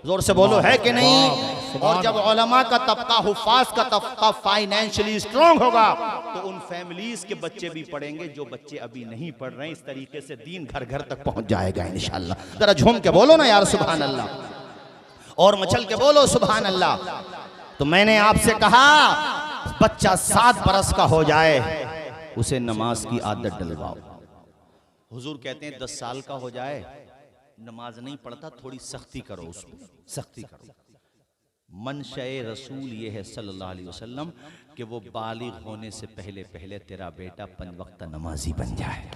जोर से बोलो, है कि नहीं? और जब उलमा का तबका, हुफ्फाज का तबका फाइनेंशियली स्ट्रांग होगा तो उन फैमिलीज के बच्चे भी पढ़ेंगे जो बच्चे अभी नहीं पढ़ रहे हैं। इस तरीके से दीन घर घर तक पहुंच जाएगा इंशाअल्लाह। जरा झूम के बोलो ना यार सुभान अल्लाह, और मचल के बोलो सुभान अल्लाह। तो मैंने आपसे कहा बच्चा 7 बरस का हो जाए उसे नमाज की आदत डलवाओ। हुजूर कहते हैं 10 साल का हो जाए नमाज नहीं पढ़ता, थोड़ी सख्ती करो उसमें, सख्ती करो। मनशए रसूल ये है सल्लल्लाहु अलैहि वसल्लम कि वो बालिग होने से पहले पहले तेरा बेटा 5 वक्त नमाजी बन जाए।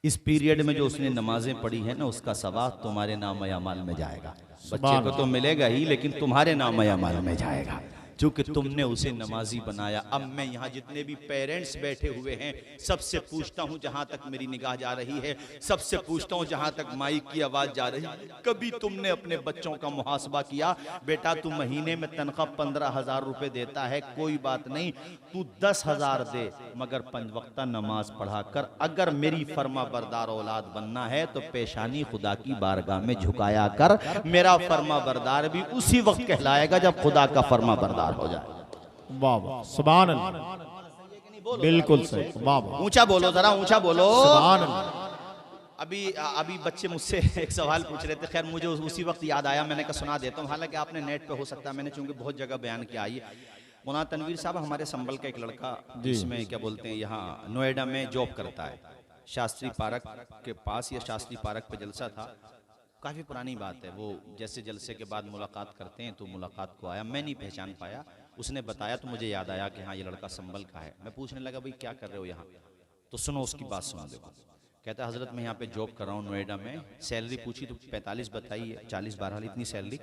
इस पीरियड में जो उसने नमाजें पढ़ी है ना उसका सवाब तुम्हारे नाम अमाल में जाएगा। बच्चे को तो मिलेगा ही लेकिन तुम्हारे नाम अमाल में जाएगा क्योंकि तुमने उसे नमाजी बनाया। अब मैं यहाँ जितने भी पेरेंट्स बैठे हुए हैं सबसे पूछता हूँ, जहाँ तक मेरी निगाह जा रही है, सबसे पूछता हूँ जहाँ तक माइक की आवाज़ जा रही है, कभी तुमने अपने बच्चों का मुहासबा किया? बेटा तू महीने में तनख्वाह 15,000 रुपये देता है, कोई बात नहीं, तू 10,000 दे मगर 5 वक्त नमाज पढ़ा कर। अगर मेरी फर्मा बरदार औलाद बनना है तो पेशानी खुदा की बारगाह में झुकाया कर। मेरा फर्मा बरदार भी उसी वक्त कहलाएगा जब खुदा का फर्मा बरदार हो जाए। वाह वाह सुभान अल्लाह, बिल्कुल सही, वाह वाह, ऊंचा बोलो, जरा ऊंचा बोलो सुभान अल्लाह। अभी बच्चे मुझसे एक सवाल पूछ रहे थे, खैर मुझे उसी वक्त याद आया, मैंने कहा सुना देता हूँ, हालांकि आपने नेट पे हो सकता है, मैंने चूंकि बहुत जगह बयान किया। आइए, मौलाना तनवीर साहब हमारे संभल का एक लड़का जिसमें क्या बोलते हैं यहाँ नोएडा में जॉब करता है, शास्त्री पार्क के पास या शास्त्री पार्क पे जलसा था, काफ़ी पुरानी बात है। वो जैसे जलसे के बाद मुलाकात करते हैं तो मुलाकात को आया, मैं नहीं पहचान पाया। उसने बताया तो मुझे याद आया कि हाँ ये लड़का संभल का है। मैं पूछने लगा भाई क्या कर रहे हो यहाँ, तो सुनो उसकी बात सुनो। देखो कहता है हज़रत मैं यहाँ पे जॉब कर रहा हूँ नोएडा में। सैलरी पूछी तो 45 बताई है, 40 बहरहाल इतनी सैलरी।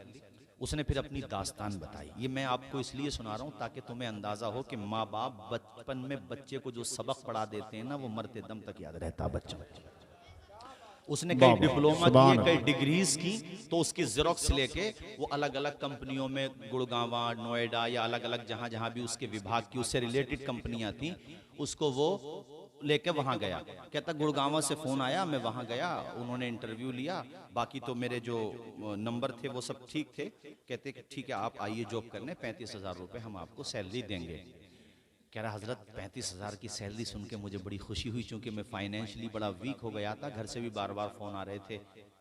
उसने फिर अपनी दास्तान बताई। ये मैं आपको इसलिए सुना रहा हूँ ताकि तुम्हें अंदाज़ा हो कि माँ बाप बचपन में बच्चे को जो सबक पढ़ा देते हैं ना, वो मरते दम तक याद रहता है बच्चा। उसने कई डिप्लोमा किए, कई डिग्रीज की, तो उसकी जेरोक्स लेके वो अलग अलग कंपनियों में, गुड़गांव, नोएडा या अलग अलग जहाँ जहाँ भी उसके विभाग की उससे रिलेटेड कंपनियां थी, उसको वो लेके वहाँ गया। कहता गुड़गांव से फ़ोन आया, मैं वहाँ गया, उन्होंने इंटरव्यू लिया, बाकी तो मेरे जो नंबर थे वो सब ठीक थे। कहते कि ठीक है आप आइए जॉब करने, 35,000 रुपये हम आपको सैलरी देंगे। कह रहा हज़रत 35,000 की सैलरी सुन के मुझे बड़ी खुशी हुई, क्योंकि मैं फाइनेंशियली बड़ा वीक हो गया था। घर से भी बार बार फ़ोन आ रहे थे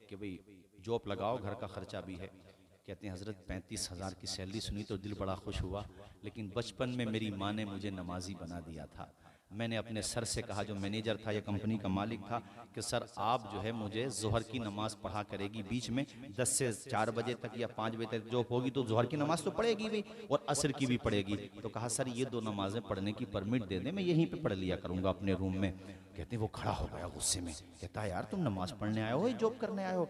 कि भाई जॉब लगाओ, घर का ख़र्चा भी है। कहते हैं हज़रत 35,000 की सैलरी सुनी तो दिल बड़ा खुश हुआ, लेकिन बचपन में मेरी माँ ने मुझे नमाजी बना दिया था। मैंने अपने सर से कहा, जो मैनेजर था या कंपनी का मालिक था, कि सर आप जो है मुझे ज़ोहर की नमाज़ पढ़ा करेगी बीच में 10 से 4 बजे तक या 5 बजे तक जॉब होगी तो ज़ोहर की नमाज़ तो पढ़ेगी भी और असर की भी पढ़ेगी। तो कहा सर ये 2 नमाज़ें पढ़ने की परमिट दे दें, मैं यहीं पे पढ़ लिया करूँगा अपने रूम में। कहते हैं वो खड़ा हो गया गुस्से में, कहता है यार तुम नमाज़ पढ़ने आए हो या जॉब करने आए हो?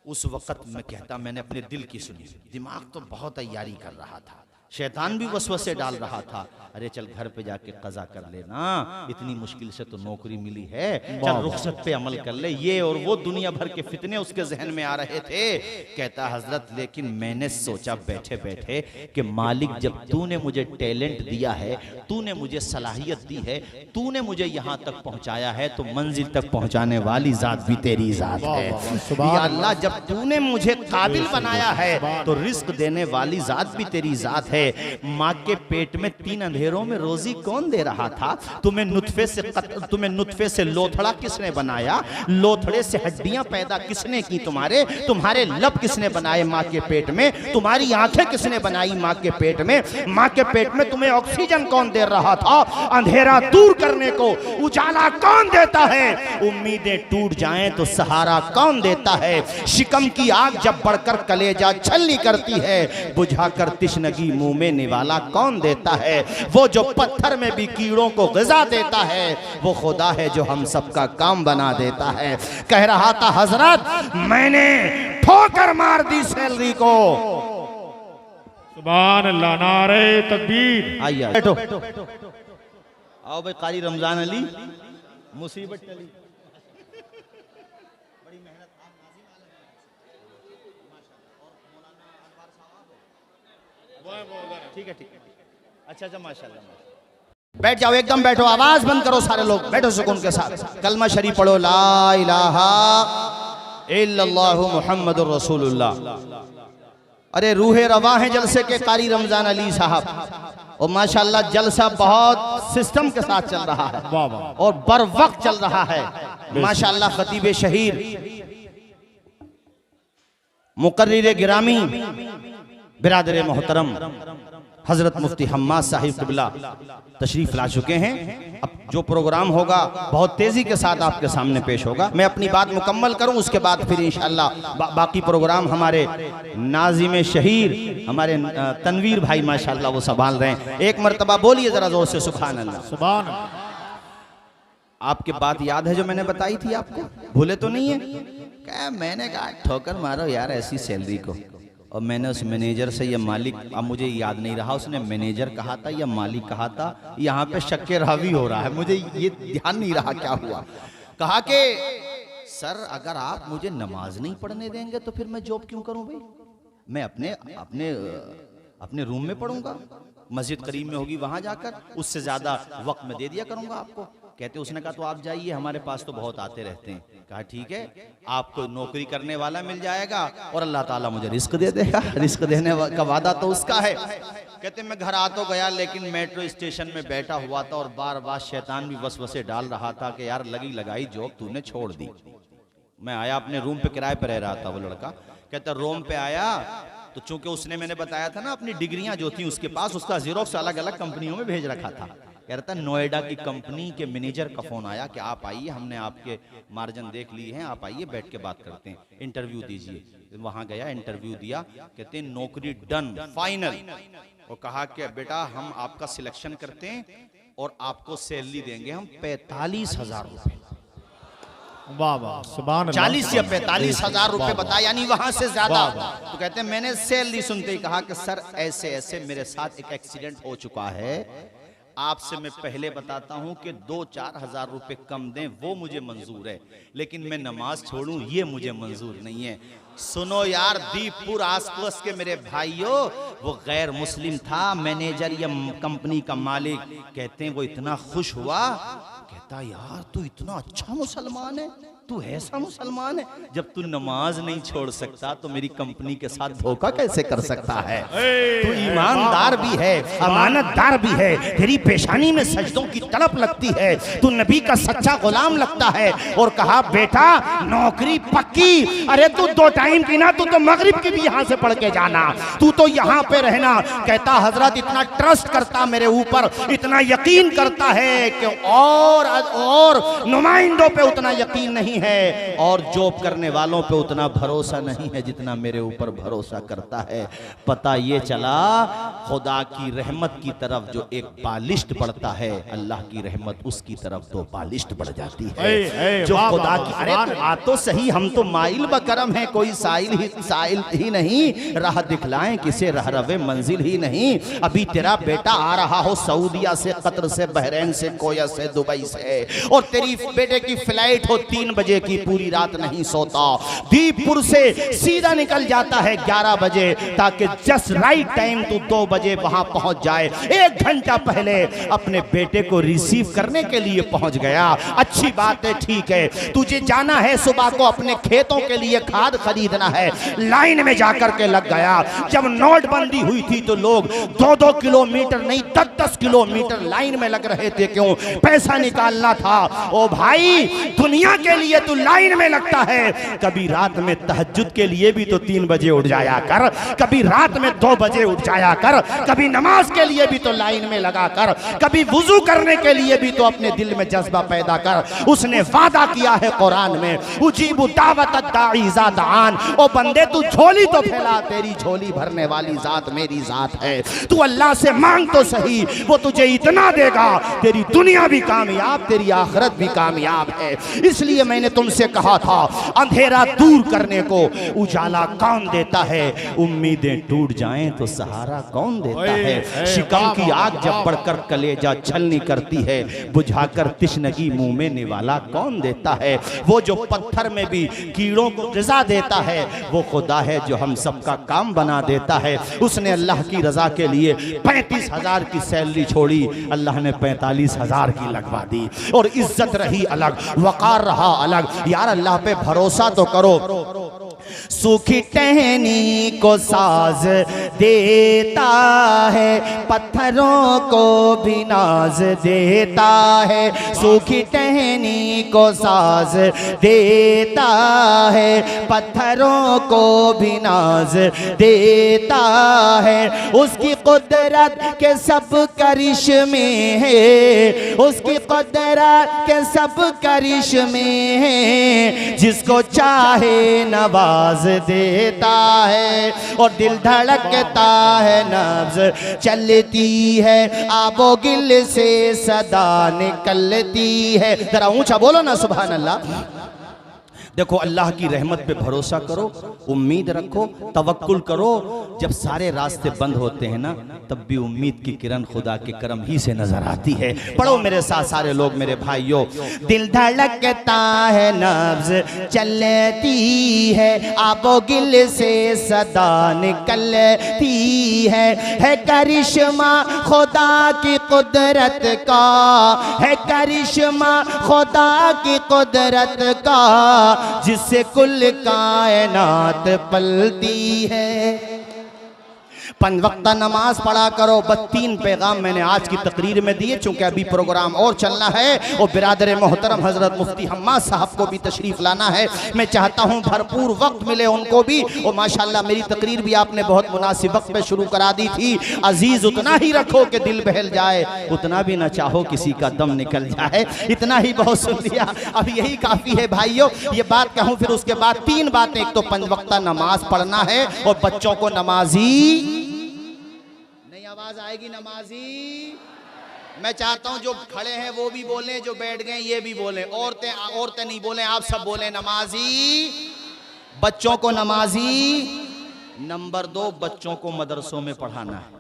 उस वक़्त मैं कहता मैंने अपने दिल की सुनी, दिमाग तो बहुत तैयारी कर रहा था, शैतान भी वसवसे डाल रहा था, अरे चल घर पे जाके कज़ा कर लेना, इतनी मुश्किल से तो नौकरी मिली है, चल रुखसत पे अमल कर ले। ये और वो दुनिया भर के फितने उसके जहन में आ रहे थे। कहता हज़रत लेकिन मैंने सोचा बैठे बैठे कि मालिक जब तूने मुझे टैलेंट दिया है, तूने मुझे सलाहियत दी है, तूने मुझे यहाँ तक पहुँचाया है, तो मंजिल तक पहुँचाने वाली ज़ात भी तेरी ज़ात है। या अल्लाह जब तूने मुझे काबिल बनाया है तो रिस्क देने वाली ज़ात भी तेरी ज़ात है। माँ के पेट में 3 अंधेरों में रोजी कौन दे रहा था? तुम्हें नुतफे से लोथड़ा किसने बनाया? लोथड़े से हड्डियां पैदा किसने की? तुम्हारे लब किसने बनाए माँ के पेट में? तुम्हारी आंखें किसने बनाई माँ के पेट में? माँ के पेट में तुम्हें ऑक्सीजन कौन दे रहा था? अंधेरा दूर करने को उजाला कौन देता है? उम्मीदें टूट जाएं तो सहारा कौन देता है? शिकम की आग जब बढ़कर कलेजा छलनी करती है, बुझाकर तिश्नगी मुंह में निवाला कौन देता है? वो जो पत्थर में भी कीड़ों को ग़िज़ा देता है, वो खुदा है जो हम सबका काम बना देता है। कह रहा था हजरत मैंने ठोकर मार दी सैलरी को। सुभान अल्लाह, नारे तकबीर। आइए बैठो, आओ भाई कारी रमजान अली, मुसीबत टली। ठीक है ठीक है, अच्छा माशाल्लाह। बैठ जाओ, एकदम बैठो, आवाज बंद करो सारे लोग, बैठो सुकून के साथ। कलमा शरीफ पढ़ो, ला इलाहा इल्लल्लाहु मुहम्मदुर रसूलुल्लाह। अरे रूहे रवा हैं जलसे के कारी रमजान अली साहब, और माशाल्लाह जलसा बहुत सिस्टम के साथ चल रहा है और बर वक्त चल रहा है माशाल्लाह। खतीब शहीर मुकर्रिर गिरामी बिरादर मोहतरम हजरत मुफ्ती हम्माद साहिब क़िबला तशरीफ ला चुके हैं। अब जो प्रोग्राम होगा बहुत तेजी के साथ आपके सामने पेश होगा। मैं अपनी बात मुकम्मल करूं, उसके बाद फिर इंशाअल्लाह बाकी प्रोग्राम हमारे नाज़िम शहीर हमारे तनवीर भाई माशाअल्लाह वो संभाल रहे हैं। एक मरतबा बोलिए जरा जोर से सुभान अल्लाह। सुभान। आपकी बात याद है जो मैंने बताई थी आपको, भूले तो नहीं है? क्या मैंने कहा ठोकर मारो यार ऐसी सैलरी को, और मैंने उस मैनेजर से या मालिक, अब मुझे याद नहीं रहा उसने मैनेजर कहा था या मालिक कहा था, यहाँ पे शक्के रावी हो रहा है, मुझे ये ध्यान नहीं रहा क्या हुआ। कहा कि सर अगर आप मुझे नमाज नहीं पढ़ने देंगे तो फिर मैं जॉब क्यों करूं भाई? मैं अपने रूम में पढ़ूंगा, मस्जिद करीब में होगी वहां जाकर, उससे ज्यादा वक्त में दे दिया करूंगा आपको। कहते उसने कहा तो आप जाइए, हमारे पास तो बहुत आते रहते हैं। कहा ठीक है, आपको नौकरी करने वाला मिल जाएगा और अल्लाह ताला मुझे रिस्क दे देगा, रिस्क देने का वादा तो उसका है। कहते मैं घर आ तो गया, लेकिन मेट्रो स्टेशन में बैठा हुआ था और बार बार शैतान भी वसवसे डाल रहा था कि यार लगी लगाई जॉब तूने छोड़ दी। मैं आया अपने रूम पे, किराए पर रह रहा था वो लड़का। कहता रूम पे आया तो चूंकि उसने मैंने बताया था ना अपनी डिग्रियां जो थी उसके पास, उसका जीरोक्स अलग अलग कंपनियों में भेज रखा था। कह रहा था नोएडा की कंपनी के मैनेजर का फोन आया कि आप आइए, हमने आपके मार्जिन देख लिए हैं, आप आइए बैठ के बात करते हैं, इंटरव्यू दीजिए। वहां गया, इंटरव्यू दिया, कहते हैं नौकरी डन फाइनल। वो कहा कि बेटा हम आपका सिलेक्शन करते हैं और आपको सैलरी देंगे हम 45,000 रुपए। वाह वाह, सुभान अल्लाह। 40 या 45,000 रुपए बताया, यानी वहां से ज्यादा। तो कहते हैं मैंने सैलरी सुनते ही कहा कि सर ऐसे ऐसे मेरे साथ एक एक्सीडेंट हो चुका है, आपसे मैं पहले बताता हूं कि 2-4 हजार रुपए कम दें वो मुझे मंजूर है, लेकिन मैं नमाज छोड़ूं ये मुझे मंजूर नहीं है। सुनो यार, दीपपुर आसपास के मेरे भाइयों, वो गैर मुस्लिम था, मैनेजर या कंपनी का मालिक। कहते हैं वो इतना खुश हुआ, कहता यार तू इतना अच्छा मुसलमान है, तू ऐसा मुसलमान है, जब तू नमाज नहीं छोड़ सकता तो मेरी कंपनी के साथ धोखा कैसे कर सकता है? तू ईमानदार भी है, अमानतदार भी है, तेरी पेशानी में सजदों की तड़प लगती है, तू नबी का सच्चा गुलाम लगता है। और कहा बेटा नौकरी पक्की, अरे तू 2 टाइम की ना, तू तो मगरिब की भी यहाँ से पढ़ के जाना, तू तो यहाँ पे रहना। कहता हजरत इतना ट्रस्ट करता मेरे ऊपर, इतना यकीन करता है कि और नुमाइंदों पे उतना यकीन नहीं है, और जॉब करने वालों पे उतना भरोसा नहीं है जितना मेरे ऊपर भरोसा करता है। पता ये चला खुदा की रहमत की तरफ जो एक बालिश्त बढ़ता है, अल्लाह की रहमत उसकी तरफ 2 बालिश्त बढ़ जाती है। जो खुदा की, अरे आ तो सही, हम तो माइल बकरम है, कोई साइल ही नहीं, राह दिखलाएं किसे रहरवे मंजिल ही नहीं। अभी तेरा बेटा आ रहा हो सऊदिया से, कतर से, बहरैन से, कोया से, दुबई से, और तेरी बेटे की फ्लाइट हो 3 बजे की, पूरी रात नहीं सोता, दीपपुर से सीधा निकल जाता है 11 बजे, ताकि जस्ट राइट टाइम तू 2 बजे वहां पहुंच जाए। 1 घंटा पहले अपने बेटे को रिसीव करने के लिए पहुंच गया। अच्छी बात है, ठीक है, तुझे जाना है सुबह को अपने खेतों के लिए खाद खरीदना है, लाइन में जाकर के लग गया। जब नोटबंदी हुई थी तो लोग 2-2 किलोमीटर नहीं 10-10 किलोमीटर लाइन में लग रहे थे, क्यों? पैसा निकालना था। ओ भाई, दुनिया के लिए तू लाइन में लगता है, कभी रात में तहज्जुद के लिए भी तो 3 बजे उठ जाया कर, कभी रात में 2 बजे उठ जाया कर, कभी नमाज के लिए भी तो लाइन में लगा कर, कभी वुजू करने के लिए भी तो अपने दिल में जज्बा पैदा कर। उसने वादा किया है कुरान में, उजीबु दावत दाई इज़ा दान। ओ बंदे तू झोली तो फैला, तेरी झोली भरने वाली जात मेरी जात है। तू अल्लाह से मांग तो सही, वो तुझे इतना देगा, तेरी दुनिया भी कामयाब, तेरी आखिरत भी कामयाब है। इसलिए मैंने तुमसे कहा था, अंधेरा दूर करने को उजाला कौन देता है, उम्मीदें टूट जाएं तो सहारा कौन देता है। शिकम की आग जब बढ़कर कलेजा छलनी करती है, बुझाकर तिश्नगी मुंह में निवाला कौन देता है। वो जो पत्थर में भी कीड़ों को ग़िज़ा देता है, वो खुदा है जो हम सबका काम बना देता है। उसने अल्लाह की रजा के लिए 35,000 की सैलरी छोड़ी, अल्लाह ने 45,000 की लगवा दी, और इज्जत रही अलग, वकार रहा अलग। यार अल्लाह पे भरोसा तो करो। सूखी टहनी को साज देता है, पत्थरों को भी नाज देता है। सूखी टहनी को साज देता है, पत्थरों को भी नाज देता है। उसकी कुदरत के सब करिश्मे हैं, उसकी कुदरत के सब करिश्मे हैं। जिसको चाहे नवाज देता है, और दिल धड़कता है, नब्ज चलती है, आबो गिल से सदा निकलती है। जरा ऊंचा बोलो ना सुभान अल्लाह। देखो अल्लाह की रहमत पे भरोसा करो, उम्मीद रखो, तवक्कुल करो। जब सारे रास्ते बंद होते हैं ना, तब भी उम्मीद की किरण खुदा के करम ही से नजर आती है। पढ़ो मेरे साथ सारे लोग, मेरे भाइयों। दिल धड़कता है, नब्ज चलती है, आबो गिल से सदा निकलती है करिश्मा खुदा की कुदरत का, है करिश्मा खुदा की कुदरत का, जिससे कुल कायनात पलती है। 5 वक्त नमाज पढ़ा करो। बस 3 पैगाम मैंने आज की तकरीर में दिए, चूंकि अभी प्रोग्राम और चलना है और बिरादर मोहतरम हजरत मुफ्ती हम्माद साहब को भी तशरीफ लाना है। मैं चाहता हूँ भरपूर वक्त मिले उनको भी। और माशाल्लाह मेरी तकरीर भी आपने बहुत मुनासिब वक्त पे शुरू करा दी थी। अजीज उतना ही रखो कि दिल बहल जाए, उतना भी ना चाहो किसी का दम निकल जाए। इतना ही बहुत सुन लिया, अब यही काफी है भाइयों। ये बात कहूँ फिर उसके बाद 3 बातें। एक तो 5 वक्त नमाज पढ़ना है और बच्चों को नमाजी, नहीं आवाज आएगी, नमाजी। मैं चाहता हूं जो खड़े हैं वो भी बोलें, जो बैठ गए ये भी बोलें। औरतें नहीं बोलें, आप सब बोलें नमाजी, बच्चों को नमाजी। नंबर 2, बच्चों को मदरसों में पढ़ाना है।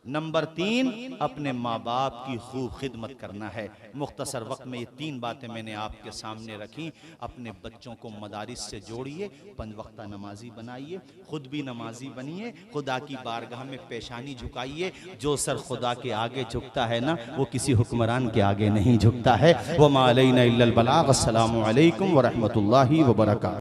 नंबर 3, अपने माँ बाप की खूब खिदमत करना है। मुख्तसर वक्त में ये 3 बातें मैंने आपके सामने रखी। अपने बच्चों को मदारिस से जोड़िए, 5 वक्त नमाजी बनाइए, खुद भी नमाजी बनिए, खुदा की बारगाह में पेशानी झुकाइए। जो सर खुदा के आगे झुकता है ना, वो किसी हुक्मरान के आगे नहीं झुकता है। वमा अलैना इल्लल बलाग। अस्सलामु अलैकुम व रहमतुल्लाहि व बरकातहू।